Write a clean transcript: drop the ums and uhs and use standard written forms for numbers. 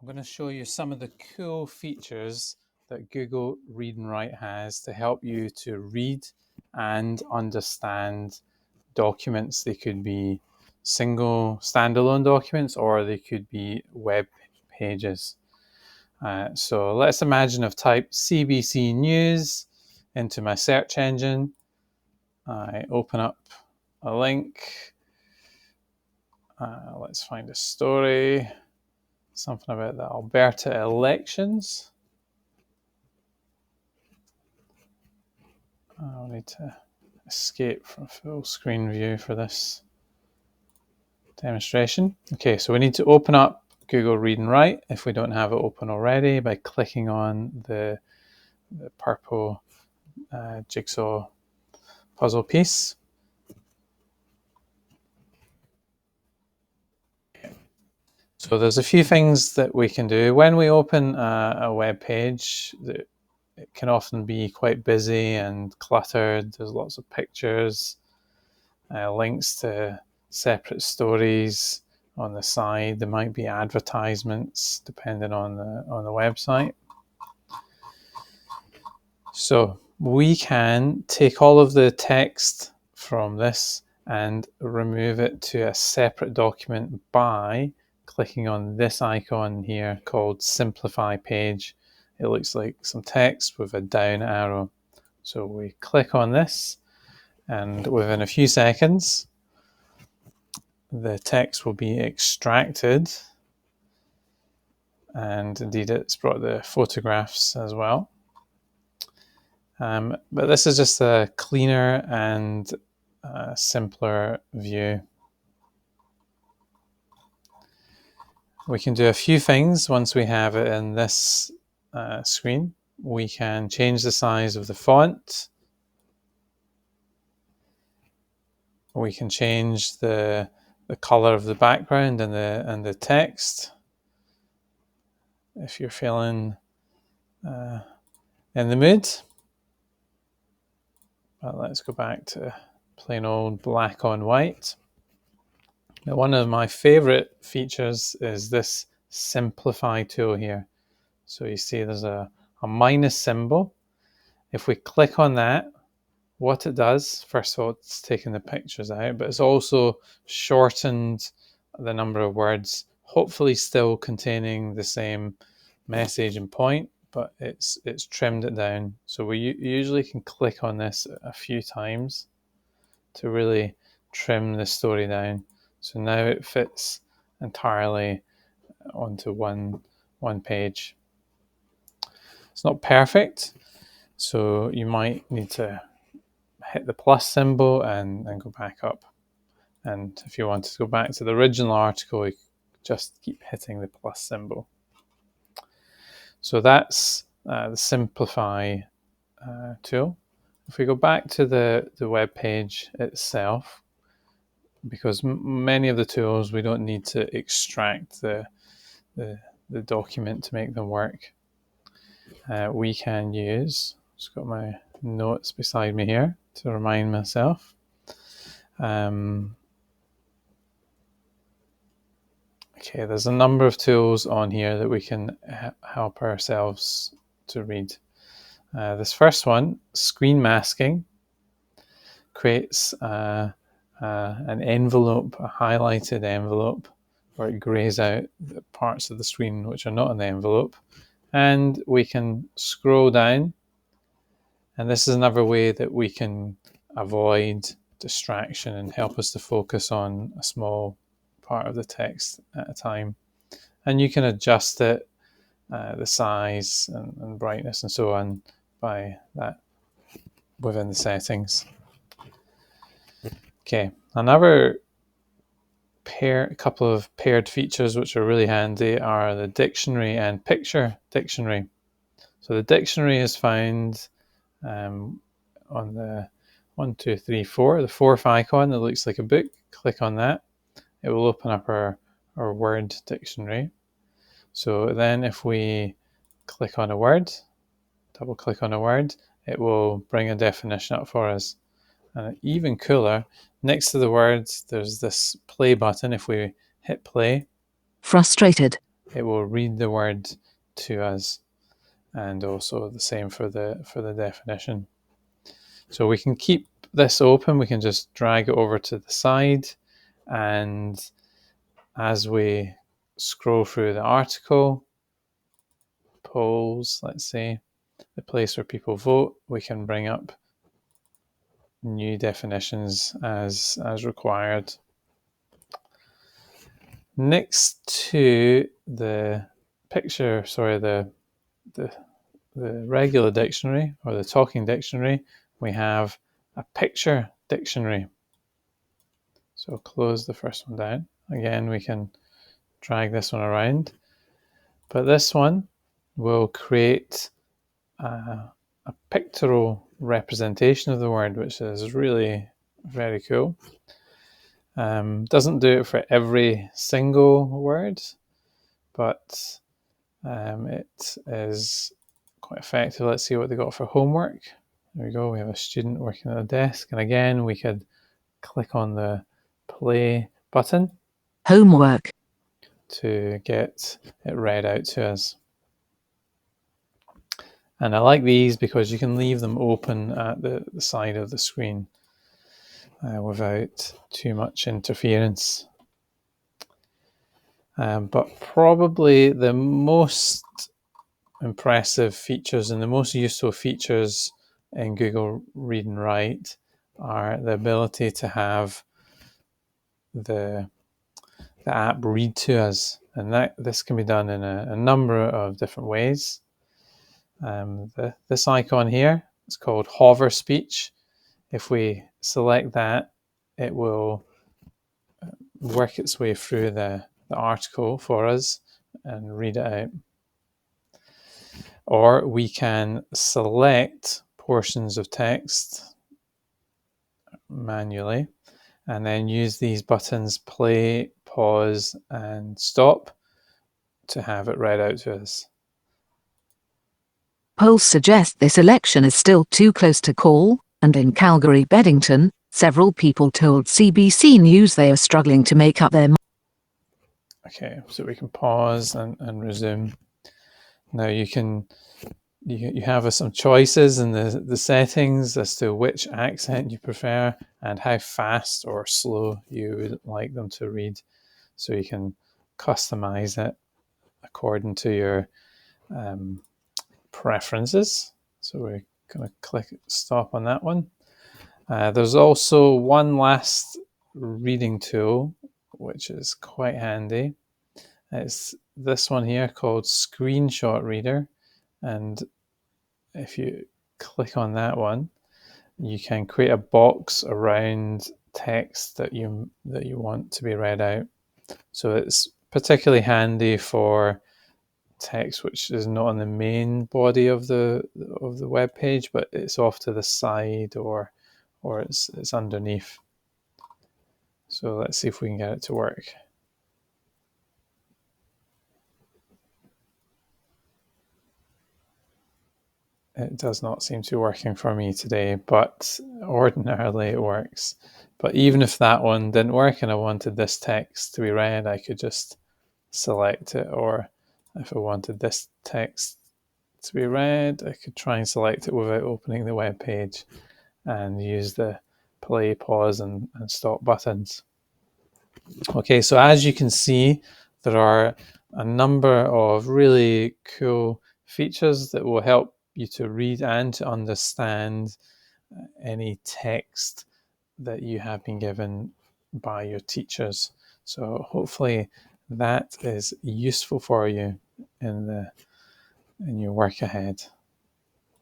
I'm going to show you some of the cool features that Google Read and Write has to help you to read and understand documents. They could be single standalone documents or they could be web pages. So let's imagine I've typed CBC News into my search engine. I open up a link. Let's find a story. Something about the Alberta elections. I'll need to escape from full screen view for this demonstration. Okay, so we need to open up Google Read and Write if we don't have it open already by clicking on the purple jigsaw puzzle piece. So there's a few things that we can do. When we open a web page, it can often be quite busy and cluttered. There's lots of pictures, links to separate stories on the side. There might be advertisements depending on the website. So we can take all of the text from this and remove it to a separate document by clicking on this icon here called Simplify Page. It looks like some text with a down arrow. So we click on this, and within a few seconds, the text will be extracted. And indeed, it's brought the photographs as well. But this is just a cleaner and simpler view. We can do a few things once we have it in this screen. We can change the size of the font. We can change the color of the background and the text. If you're feeling in the mood. But let's go back to plain old black on white. Now, one of my favorite features is this simplify tool here. So you see there's a minus symbol. If we click on that, what it does, first of all, it's taken the pictures out, but it's also shortened the number of words, hopefully still containing the same message and point, but it's trimmed it down. So we usually can click on this a few times to really trim the story down. So now it fits entirely onto one page. It's not perfect, so you might need to hit the plus symbol and go back up. And if you want to go back to the original article, you just keep hitting the plus symbol. So that's the Simplify tool. If we go back to the web page itself, because many of the tools we don't need to extract the document to make them work. We can use, just got my notes beside me here to remind myself. Okay, there's a number of tools on here that we can help ourselves to read. This first one, screen masking, creates an envelope, a highlighted envelope, where it grays out the parts of the screen which are not in the envelope. And we can scroll down. And this is another way that we can avoid distraction and help us to focus on a small part of the text at a time. And you can adjust it, the size and brightness and so on, by that within the settings. Okay, another couple of paired features which are really handy are the dictionary and picture dictionary. So the dictionary is found on the 1, 2, 3, 4, the fourth icon that looks like a book. Click on that. It will open up our word dictionary. So then if we click on a word, double click on a word, it will bring a definition up for us. And even cooler, next to the words, there's this play button. If we hit play, frustrated, it will read the word to us, and also the same for the definition. So we can keep this open, we can just drag it over to the side, and as we scroll through the article, polls, let's say, the place where people vote, we can bring up new definitions as required. Next to the picture, the regular dictionary or the talking dictionary, we have a picture dictionary. So close the first one down. Again, we can drag this one around, but this one will create a pictorial representation of the word, which is really very cool. Doesn't do it for every single word, but it is quite effective. Let's see what they got for homework. There we go. We have a student working at a desk, and again, we could click on the play button. Homework. To get it read out to us. And I like these because you can leave them open at the side of the screen without too much interference. But probably the most impressive features and the most useful features in Google Read and Write are the ability to have the app read to us, and this can be done in a number of different ways. This icon here is called hover speech. If we select that, it will work its way through the article for us and read it out. Or we can select portions of text manually and then use these buttons play, pause, and stop to have it read out to us. Polls suggest this election is still too close to call, and in Calgary, Beddington, several people told CBC News they are struggling to make up their mind. Okay, so we can pause and resume. Now you have some choices in the settings as to which accent you prefer and how fast or slow you would like them to read. So you can customize it according to your preferences. So we're going to click stop on that one. There's also one last reading tool, which is quite handy. It's this one here called Screenshot Reader. And if you click on that one, you can create a box around text that you want to be read out. So it's particularly handy for text which is not on the main body of the web page, but it's off to the side or it's underneath. So let's see if we can get it to work. It does not seem to be working for me today, but ordinarily it works. But even if that one didn't work and I wanted this text to be read, I could just select it. Or if I wanted this text to be read, I could try and select it without opening the web page and use the play, pause, and stop buttons. Okay, so as you can see, there are a number of really cool features that will help you to read and to understand any text that you have been given by your teachers. So hopefully that is useful for you in your work ahead.